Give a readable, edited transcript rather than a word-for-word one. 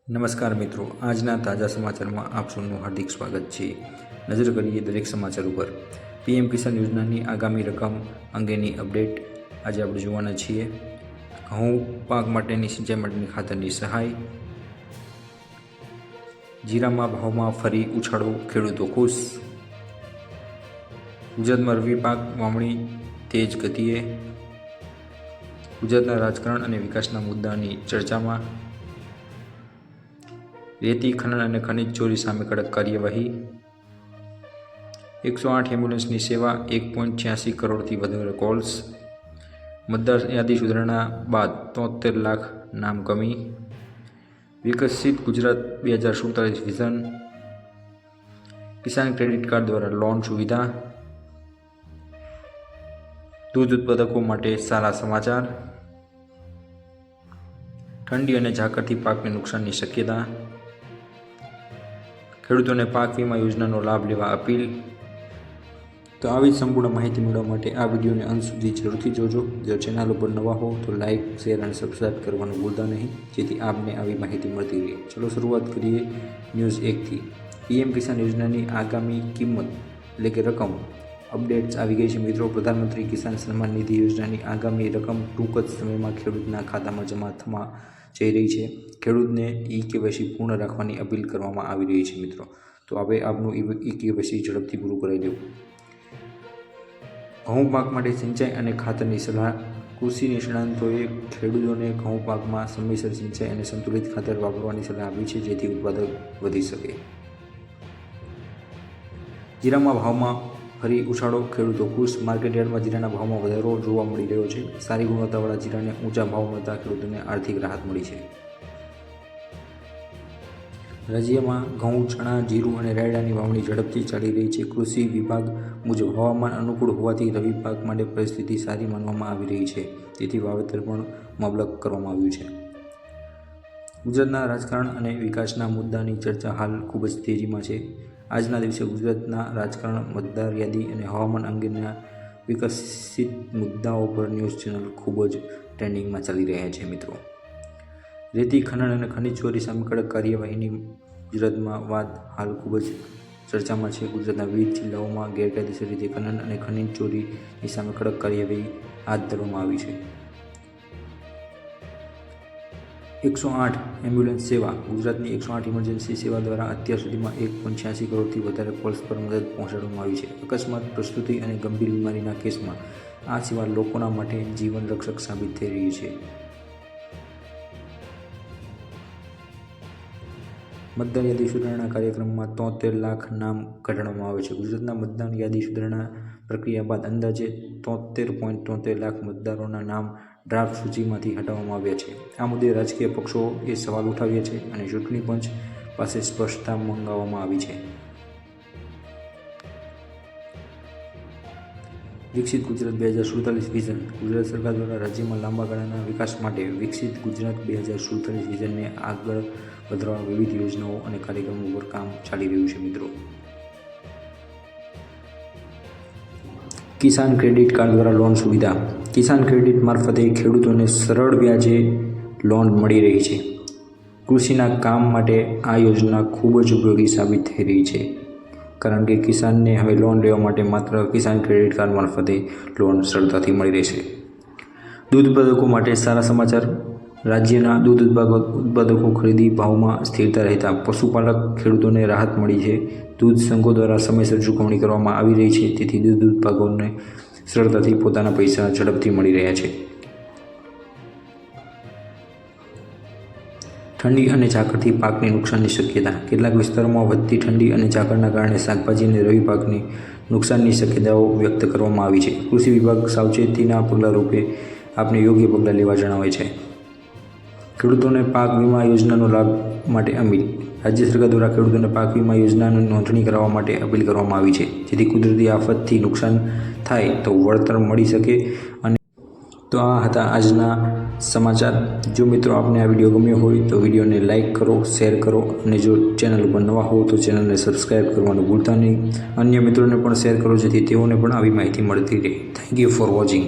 નમસ્કાર મિત્રો, આજના તાજા સમાચારમાં આપ સૌનું હાર્દિક સ્વાગત છે। નજર કરીએ દરેક સમાચાર ઉપર। પીએમ કિસાન યોજનાની આગામી રકમ અંગેની અપડેટ આજે આપણે જોવાના છીએ। ઘઉં પાક માટેની સિંચાઈ માટેની ખાતરની સહાય, જીરામાં ભાવમાં ફરી ઉછાળો, ખેડૂતો ખુશ। ગુજરાતમાં રવિ પાક વાવણી તેજ ગતિએ, ગુજરાતના રાજકારણ અને વિકાસના મુદ્દાની ચર્ચામાં। રેતી ખનન અને ખનિજ ચોરી સામે કડક કાર્યવાહી। 108 એમ્બ્યુલન્સની સેવા, 1.86 કરોડથી વધારે કોલ્સ। મતદાર યાદી સુધારણા બાદ 73 લાખ નામ કમી। વિકસિત ગુજરાત 2047 વિઝન। કિસાન ક્રેડિટ કાર્ડ દ્વારા લોન સુવિધા। દૂધ ઉત્પાદકો માટે સારા સમાચાર। ઠંડી અને ઝાકળથી પાકને નુકસાનની શક્યતા। ખેડૂતોને પાક વીમા યોજનાનો લાભ લેવા અપીલ। તો આવી સંપૂર્ણ માહિતી મેળવવા માટે આ વિડીયોને અંત સુધી જરૂરથી જોજો। જો ચેનલ ઉપર નવા હો તો લાઇક, શેર અને સબસ્ક્રાઇબ કરવાનું ભૂલતા નહીં, જેથી આપને આવી માહિતી મળતી રહે। ચલો શરૂઆત કરીએ ન્યૂઝ 1થી। પીએમ કિસાન યોજનાની આગામી કિંમત એટલે કે રકમ અપડેટ્સ આવી ગઈ છે મિત્રો। પ્રધાનમંત્રી કિસાન સન્માન નિધિ યોજનાની આગામી રકમ ટૂંક જ સમયમાં ખેડૂતના ખાતામાં જમા થવા જઈ રહી છે। ખેડૂતને ઈ-કેવાયસી પૂર્ણ રાખવાની અપીલ કરવામાં આવી રહી છે મિત્રો। તો હવે આપનું ઈ-કેવાયસી ઝડપથી પૂરું કરાવી દેવું। ઘઉં પાક માટે સિંચાઈ અને ખાતરની સલાહ। કૃષિ નિષ્ણાંતોએ ખેડૂતોને ઘઉં પાકમાં સમયસર સિંચાઈ અને સંતુલિત ખાતર વાપરવાની સલાહ આપી છે, જેથી ઉત્પાદન વધી શકે। જીરામાં ભાવમાં ફરી ઉછાળો, ખેડૂતો ખુશ। માર્કેટ યાર્ડમાં જીરાના ભાવમાં વધારો જોવા મળી રહ્યો છે। સારી ગુણવત્તાવાળા જીરાને ઊંચા ભાવ મળતા ખેડૂતોને આર્થિક રાહત મળી છે। રાજ્યમાં ઘઉં, ચણા, જીરું અને રાયડાની વાવણી ઝડપથી ચાલી રહી છે। કૃષિ વિભાગ મુજબ હવામાન અનુકૂળ હોવાથી રવિ પાક માટે પરિસ્થિતિ સારી માનવામાં આવી રહી છે, તેથી વાવેતર પણ મબલક કરવામાં આવ્યું છે। ગુજરાતના રાજકારણ અને વિકાસના મુદ્દાની ચર્ચા હાલ ખૂબ જ તેજીમાં છે। આજના દિવસે ગુજરાતના રાજકારણ, મતદાર યાદી અને હવામાન અંગેના વિકસિત મુદ્દાઓ પર ન્યૂઝ ચેનલ ખૂબ જ ટ્રેન્ડિંગમાં ચાલી રહ્યા છે મિત્રો। રેતી ખનન અને ખનિજ ચોરી સામે કડક કાર્યવાહીની ગુજરાતમાં વાત હાલ ખૂબ જ ચર્ચામાં છે। ગુજરાતના વિવિધ જિલ્લાઓમાં ગેરકાયદેસર રીતે ખનન અને ખનિજ ચોરીની સામે કડક કાર્યવાહી હાથ ધરવામાં આવી છે। 108 એમ્બ્યુલન્સ સેવા। ગુજરાતની 108 ઇમરજન્સી સેવા દ્વારા અત્યાર સુધીમાં 1.86 કરોડથી વધારે કોલ્સ પર મદદ પહોંચાડવામાં આવી છે। અકસ્માત, પ્રસૂતિ અને ગંભીર બીમારીના કેસમાં આ સેવા લોકોના માટે જીવન રક્ષક સાબિત થઈ રહી છે। મતદાર યાદી સુધારણા કાર્યક્રમમાં 73 લાખ નામ ઘટાડવામાં આવે છે। ગુજરાતના મતદાન યાદી સુધારણા પ્રક્રિયા બાદ અંદાજે 73.73 લાખ મતદારોના નામ ડ્રાફ્ટ સૂચિમાંથી હટાવવામાં આવ્યા છે। આ મુદ્દે રાજકીય પક્ષોએ સવાલ ઉઠાવ્યા છે અને ચૂંટણી પંચ પાસે સ્પષ્ટતા મંગાવવામાં આવી છે। વિકસિત ગુજરાત 2047 વિઝન। ગુજરાત સરકાર દ્વારા રાજ્યમાં લાંબા ગાળાના વિકાસ માટે વિકસિત ગુજરાત 2047 વિઝનને આગળ વધારવા વિવિધ યોજનાઓ અને કાર્યક્રમો પર કામ ચાલી રહ્યું છે મિત્રો। કિસાન ક્રેડિટ કાર્ડ દ્વારા લોન સુવિધા। કિસાન ક્રેડિટ મારફતે ખેડૂતોને સરળ વ્યાજે લોન મળી રહી છે। કૃષિના કામ માટે આ યોજના ખૂબ જ ઉપયોગી સાબિત થઈ રહી છે, કારણ કે કિસાનને હવે લોન લેવા માટે માત્ર કિસાન ક્રેડિટ કાર્ડ મારફતે લોન સરળતાથી મળી રહેશે। દૂધ ઉત્પાદકો માટે સારા સમાચાર। રાજ્યના દૂધ ઉત્પાદકો ખરીદી ભાવમાં સ્થિરતા રહેતા પશુપાલક ખેડૂતોને રાહત મળી છે। દૂધ સંઘો દ્વારા સમયસર ચૂકવણી કરવામાં આવી રહી છે, તેથી દૂધ ઉત્પાદકોને સરળતાથી પોતાના પૈસા ઝડપથી મળી રહ્યા છે। ઠંડી અને ઝાકળથી પાકને નુકસાનની શક્યતા। કેટલાક વિસ્તારોમાં વધતી ઠંડી અને ઝાકળના કારણે શાકભાજી અને રવિ પાકને નુકસાનની શક્યતાઓ વ્યક્ત કરવામાં આવી છે। કૃષિ વિભાગ સાવચેતીના પગલાં રૂપે આપને યોગ્ય પગલાં લેવા જણાવે છે। ખેડૂતોને પાક વીમા યોજનાનો લાભ માટે અપીલ। રાજ્ય સરકાર દ્વારા ખેડૂતોને પાક વીમા યોજનાની નોંધણી કરાવવા માટે અપીલ કરવામાં આવી છે, જેથી કુદરતી આફતથી નુકસાન થાય તો વળતર મળી શકે। અને તો આ હતા આજના સમાચાર। જો મિત્રો આપને આ વિડીયો ગમ્યો હોય તો વિડીયોને લાઇક કરો, શેર કરો અને જો ચેનલ ઉપર નવા હો તો ચેનલને સબસ્ક્રાઈબ કરવાનું ભૂલતા નહીં। અન્ય મિત્રોને પણ શેર કરો, જેથી તેઓને પણ આવી માહિતી મળતી રહે। Thank you for watching.